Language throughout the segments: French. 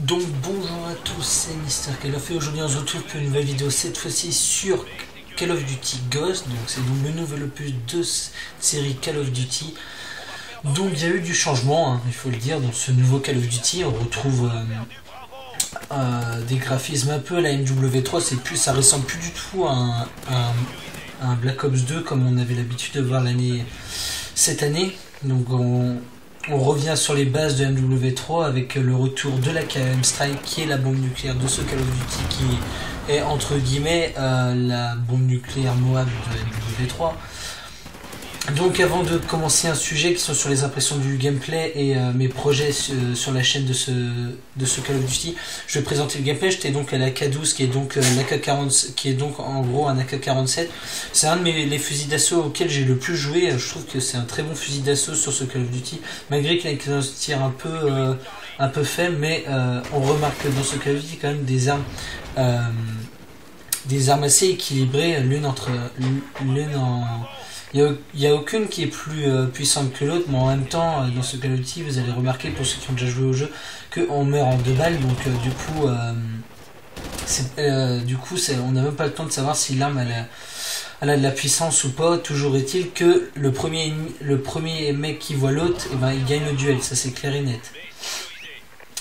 Donc bonjour à tous, c'est Mister Call of et aujourd'hui on se retrouve pour une nouvelle vidéo, cette fois-ci sur Call of Duty Ghost. Donc c'est donc le nouvel opus de série Call of Duty. Donc il y a eu du changement, hein, il faut le dire, dans ce nouveau Call of Duty. On retrouve des graphismes un peu à la MW3, ça ressemble plus du tout à un Black Ops 2 comme on avait l'habitude de voir cette année. Donc on revient sur les bases de MW3 avec le retour de la KM Strike qui est la bombe nucléaire de ce Call of Duty, qui est entre guillemets la bombe nucléaire Moab de MW3. Donc avant de commencer un sujet qui sont sur les impressions du gameplay et mes projets sur la chaîne de ce Call of Duty, je vais présenter le gameplay. J'étais donc à l'AK-12 qui est donc l'AK-40, qui est donc en gros un AK-47. C'est un de les fusils d'assaut auxquels j'ai le plus joué. Je trouve que c'est un très bon fusil d'assaut sur ce Call of Duty, malgré qu'il a un tir un peu faible, mais on remarque dans ce Call of Duty quand même des armes assez équilibrées, il n'y a aucune qui est plus puissante que l'autre, mais en même temps, dans ce Call of Duty, vous allez remarquer, pour ceux qui ont déjà joué au jeu, qu'on meurt en 2 balles, donc on n'a même pas le temps de savoir si l'arme elle a de la puissance ou pas. Toujours est-il que le premier mec qui voit l'autre, il gagne le duel, ça c'est clair et net.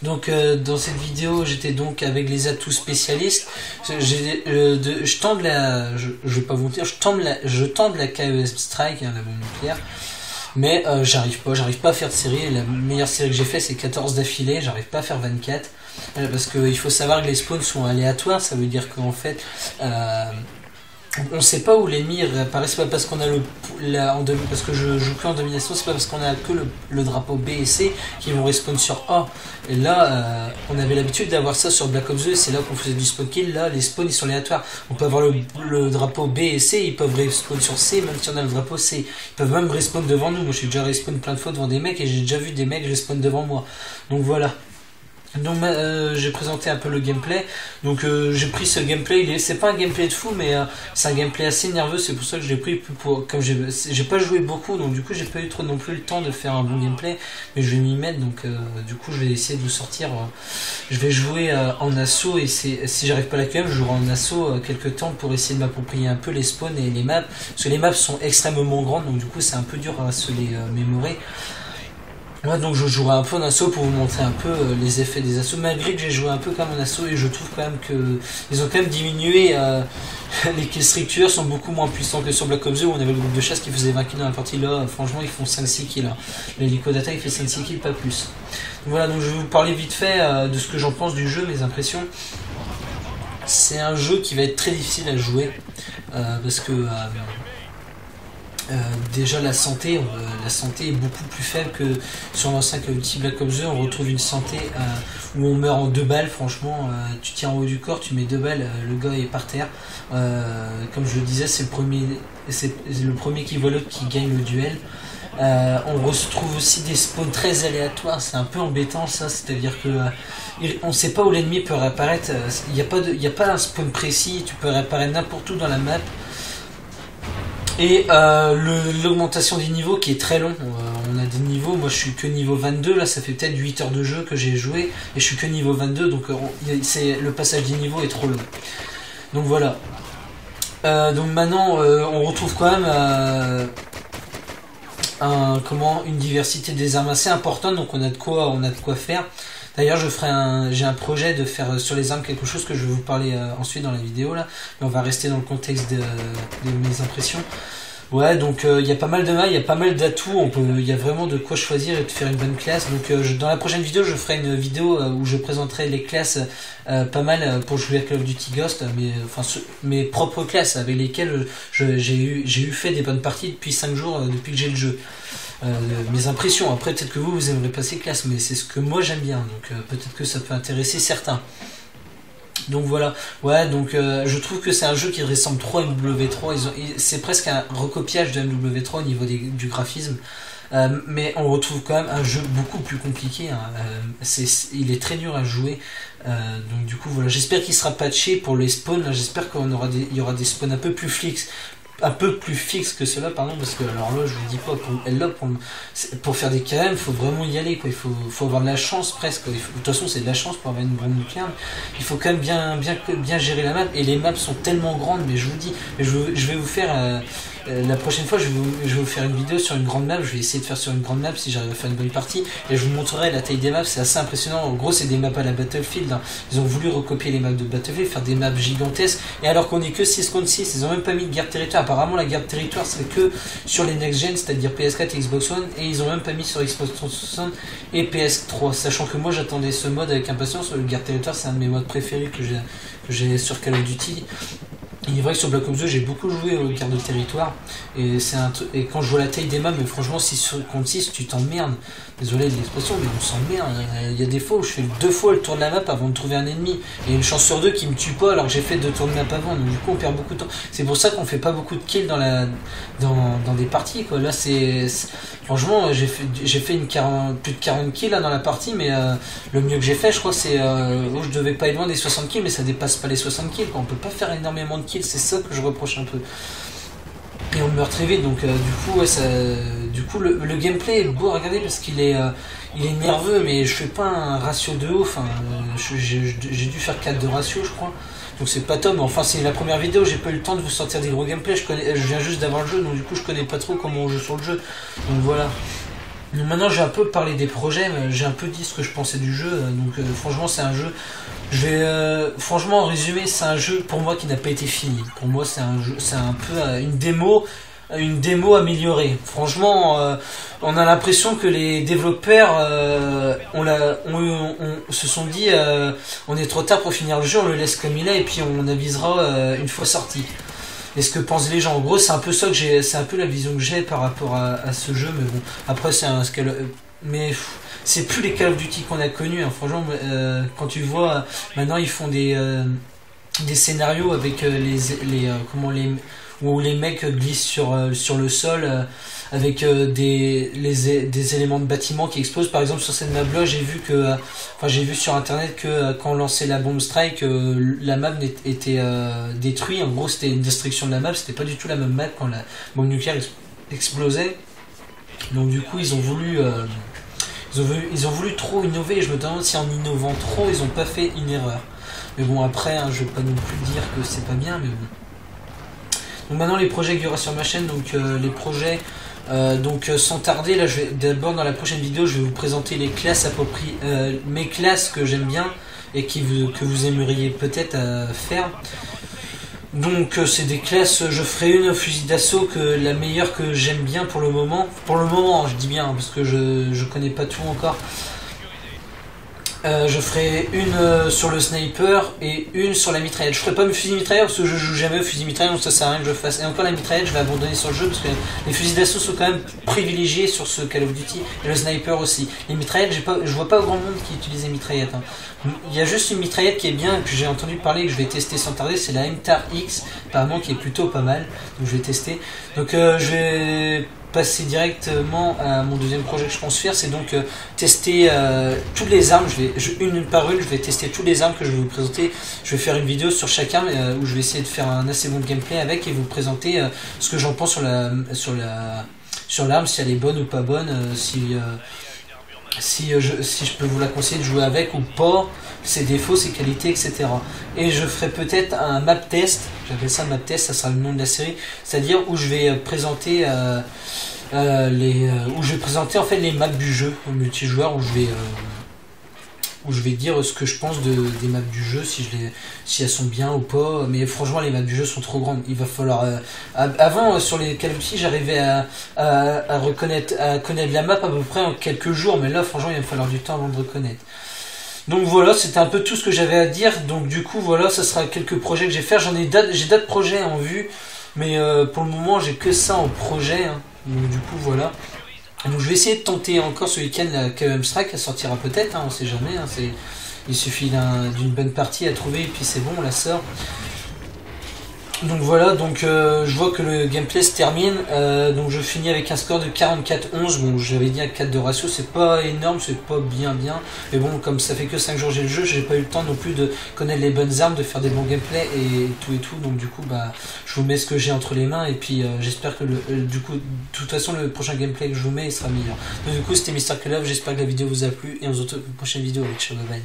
Donc dans cette vidéo j'étais donc avec les atouts spécialistes. Je tente vais pas vous mentir, je tente la KM Strike, hein, la bombe nucléaire, mais j'arrive pas à faire de série. La meilleure série que j'ai fait c'est 14 d'affilée, j'arrive pas à faire 24 parce qu'il faut savoir que les spawns sont aléatoires. Ça veut dire qu'en fait on sait pas où l'ennemi réapparaît. C'est pas parce qu'on a parce que je joue plus en domination, c'est pas parce qu'on a que le drapeau B et C qui vont respawn sur A. Et là on avait l'habitude d'avoir ça sur Black Ops 2, c'est là qu'on faisait du spawn kill. Là les spawns ils sont aléatoires, on peut avoir le drapeau B et C, ils peuvent respawn sur C même si on a le drapeau C, ils peuvent même respawn devant nous. Moi j'ai déjà respawn plein de fois devant des mecs et j'ai déjà vu des mecs respawn devant moi. Donc voilà. Donc j'ai présenté un peu le gameplay. Donc j'ai pris ce gameplay, c'est pas un gameplay de fou, mais c'est un gameplay assez nerveux. C'est pour ça que je l'ai pris, comme j'ai pas joué beaucoup, donc du coup j'ai pas eu trop non plus le temps de faire un bon gameplay, mais je vais m'y mettre. Donc du coup je vais essayer de vous sortir, je vais jouer en assaut, et si j'arrive pas à la QM, je jouerai en assaut quelques temps pour essayer de m'approprier un peu les spawns et les maps, parce que les maps sont extrêmement grandes, donc du coup c'est un peu dur à se les mémorer. Ouais, donc je jouerai un peu en assaut pour vous montrer un peu les effets des assauts, malgré que j'ai joué un peu comme en assaut, et je trouve quand même que ils ont quand même diminué. Les kills structures sont beaucoup moins puissants que sur Black Ops 2 où on avait le groupe de chasse qui faisait 20 kills dans la partie. Là franchement ils font 5-6 kills, hein. L'hélico d'attaque il fait 5-6 kills, pas plus. Donc voilà, donc je vais vous parler vite fait de ce que j'en pense du jeu, mes impressions. C'est un jeu qui va être très difficile à jouer parce que déjà la santé est beaucoup plus faible que sur l'ancien Call of Duty Black Ops 2. On retrouve une santé où on meurt en 2 balles. Franchement tu tiens en haut du corps, tu mets 2 balles, le gars est par terre. Comme je le disais, c'est le premier qui voit l'autre qui gagne le duel. On retrouve aussi des spawns très aléatoires, c'est un peu embêtant ça, c'est à dire que on sait pas où l'ennemi peut réapparaître. Il n'y a pas un spawn précis, tu peux réapparaître n'importe où dans la map. Et l'augmentation des niveaux qui est très long. On a des niveaux, moi je suis que niveau 22, là ça fait peut-être 8 heures de jeu que j'ai joué et je suis que niveau 22, donc le passage des niveaux est trop long. Donc voilà. Donc maintenant on retrouve quand même une diversité des armes assez importante, donc on a de quoi faire. D'ailleurs j'ai un projet de faire sur les armes quelque chose que je vais vous parler ensuite dans la vidéo là, mais on va rester dans le contexte de mes impressions. Ouais, donc il y a pas mal de mailles, il y a pas mal d'atouts, il y a vraiment de quoi choisir et de faire une bonne classe. Donc dans la prochaine vidéo je ferai une vidéo où je présenterai les classes pas mal pour jouer à Call of Duty Ghost, mes propres classes avec lesquelles j'ai eu fait des bonnes parties depuis 5 jours depuis que j'ai le jeu. Mes impressions, après peut-être que vous aimerez pas ces classes, mais c'est ce que moi j'aime bien, donc peut-être que ça peut intéresser certains. Donc voilà, ouais, donc je trouve que c'est un jeu qui ressemble trop à MW3, c'est presque un recopiage de MW3 au niveau du graphisme, mais on retrouve quand même un jeu beaucoup plus compliqué, hein. Il est très dur à jouer, donc du coup voilà, j'espère qu'il sera patché pour les spawns, j'espère qu'il y aura des spawns un peu plus un peu plus fixe que cela, pardon, parce que alors là je vous dis pas, pour faire des KM, il faut vraiment y aller, quoi. Faut avoir de la chance presque, quoi. De toute façon c'est de la chance pour avoir une bombe nucléaire. Il faut quand même bien gérer la map, et les maps sont tellement grandes, mais je vous dis, je vais vous faire la prochaine fois, je vais vous faire une vidéo sur une grande map. Je vais essayer de faire sur une grande map si j'arrive à faire une bonne partie, et je vous montrerai la taille des maps. C'est assez impressionnant. En gros, c'est des maps à la Battlefield, hein. Ils ont voulu recopier les maps de Battlefield, faire des maps gigantesques, et alors qu'on est que 6 contre 6, ils ont même pas mis de guerre de territoire. Apparemment la guerre de territoire serait que sur les next gen, c'est-à-dire PS4 et Xbox One, et ils ont même pas mis sur Xbox 360 et PS3, sachant que moi j'attendais ce mode avec impatience. Le guerre de territoire, c'est un de mes modes préférés que j'ai sur Call of Duty. Il est vrai que sur Black Ops 2 j'ai beaucoup joué aux guerres de territoire, et quand je vois la taille des maps, mais franchement 6 contre 6 tu t'emmerdes, désolé de l'expression, mais on s'emmerde. Il y a des fois où je fais 2 fois le tour de la map avant de trouver un ennemi, et une chance sur 2 qui me tue pas alors que j'ai fait 2 tours de map avant, donc du coup on perd beaucoup de temps. C'est pour ça qu'on fait pas beaucoup de kills dans des parties, quoi. Là franchement j'ai fait plus de 40 kills là dans la partie, mais le mieux que j'ai fait, je crois, c'est où je devais pas être loin des 60 kills, mais ça dépasse pas les 60 kills, quoi. On peut pas faire énormément de kills, c'est ça que je reproche un peu. Et on meurt très vite, donc du coup le gameplay est beau à regarder parce qu'il est nerveux, mais je fais pas un ratio de ouf, hein. J'ai dû faire 4 de ratio, je crois, donc c'est pas top. Mais enfin, c'est la première vidéo, j'ai pas eu le temps de vous sortir des gros gameplays, je viens juste d'avoir le jeu, donc du coup je connais pas trop comment on joue sur le jeu, donc voilà. Donc maintenant j'ai un peu parlé des projets, j'ai un peu dit ce que je pensais du jeu, donc franchement c'est un jeu, franchement en résumé, c'est un jeu pour moi qui n'a pas été fini. Pour moi c'est un peu une démo améliorée. Franchement on a l'impression que les développeurs se sont dit on est trop tard pour finir le jeu, on le laisse comme il est et puis on avisera une fois sorti. Et ce que pensent les gens, en gros c'est un peu ça que c'est un peu la vision que j'ai par rapport à ce jeu. Mais bon, après mais c'est plus les Call of Duty qu'on a connus, hein. Franchement quand tu vois maintenant ils font des scénarios avec où les mecs glissent sur le sol avec des éléments de bâtiment qui explosent. Par exemple sur cette map là, j'ai vu sur internet que quand on lançait la bombe strike, la map était détruite. En gros c'était une destruction de la map, c'était pas du tout la même map quand la bombe nucléaire explosait. Donc du coup ils ont voulu trop innover, et je me demande si en innovant trop ils ont pas fait une erreur. Mais bon, après hein, je vais pas non plus dire que c'est pas bien, mais bon. Donc maintenant les projets qu'il y aura sur ma chaîne, donc les projets sans tarder, là d'abord dans la prochaine vidéo je vais vous présenter les classes appropriées, mes classes que j'aime bien et que vous aimeriez peut-être faire. Donc c'est des classes, je ferai une au fusil d'assaut, que la meilleure que j'aime bien pour le moment, je dis bien parce que je connais pas tout encore. Je ferai une sur le sniper et une sur la mitraillette. Je ferai pas mes fusils mitrailleurs parce que je joue jamais au fusil mitrailleur, donc ça sert à rien que je fasse. Et encore la mitraillette je vais abandonner sur le jeu parce que les fusils d'assaut sont quand même privilégiés sur ce Call of Duty, et le sniper aussi. Les mitraillettes, je vois pas grand monde qui utilise les mitraillettes, hein. Il y a juste une mitraillette qui est bien, que j'ai entendu parler, que je vais tester sans tarder, c'est la MTAR X, apparemment qui est plutôt pas mal, donc je vais tester. Donc je vais passer directement à mon deuxième projet que je pense faire, c'est donc tester toutes les armes. Une par une, je vais tester toutes les armes que je vais vous présenter. Je vais faire une vidéo sur chaque arme où je vais essayer de faire un assez bon gameplay avec et vous présenter ce que j'en pense sur l'arme, si elle est bonne ou pas bonne, si je peux vous la conseiller de jouer avec ou pas, ses défauts, ses qualités, etc. Et je ferai peut-être un map test, j'appelle ça un map test, ça sera le nom de la série, c'est-à-dire où je vais présenter en fait les maps du jeu au multijoueur, où je vais dire ce que je pense des maps du jeu, si elles sont bien ou pas. Mais franchement les maps du jeu sont trop grandes, il va falloir avant sur les Call of Duty j'arrivais à connaître la map à peu près en quelques jours, mais là franchement il va me falloir du temps avant de reconnaître. Donc voilà, c'était un peu tout ce que j'avais à dire. Donc du coup voilà, ça sera quelques projets que j'ai faire. J'ai d'autres projets en vue, mais pour le moment j'ai que ça en projet, hein. Donc du coup voilà. Donc je vais essayer de tenter encore ce week-end la KM Strike, elle sortira peut-être, hein, on sait jamais, hein, il suffit d'une bonne partie à trouver et puis c'est bon, on la sort. Donc voilà, donc je vois que le gameplay se termine, donc je finis avec un score de 44-11, bon j'avais dit à 4 de ratio, c'est pas énorme, c'est pas bien, mais bon comme ça fait que 5 jours j'ai le jeu, j'ai pas eu le temps non plus de connaître les bonnes armes, de faire des bons gameplays et tout, donc du coup bah je vous mets ce que j'ai entre les mains et puis j'espère que du coup de toute façon le prochain gameplay que je vous mets il sera meilleur. Donc du coup c'était Mr. Love, j'espère que la vidéo vous a plu et on se retrouve pour une prochaine vidéo avec ciao bye bye.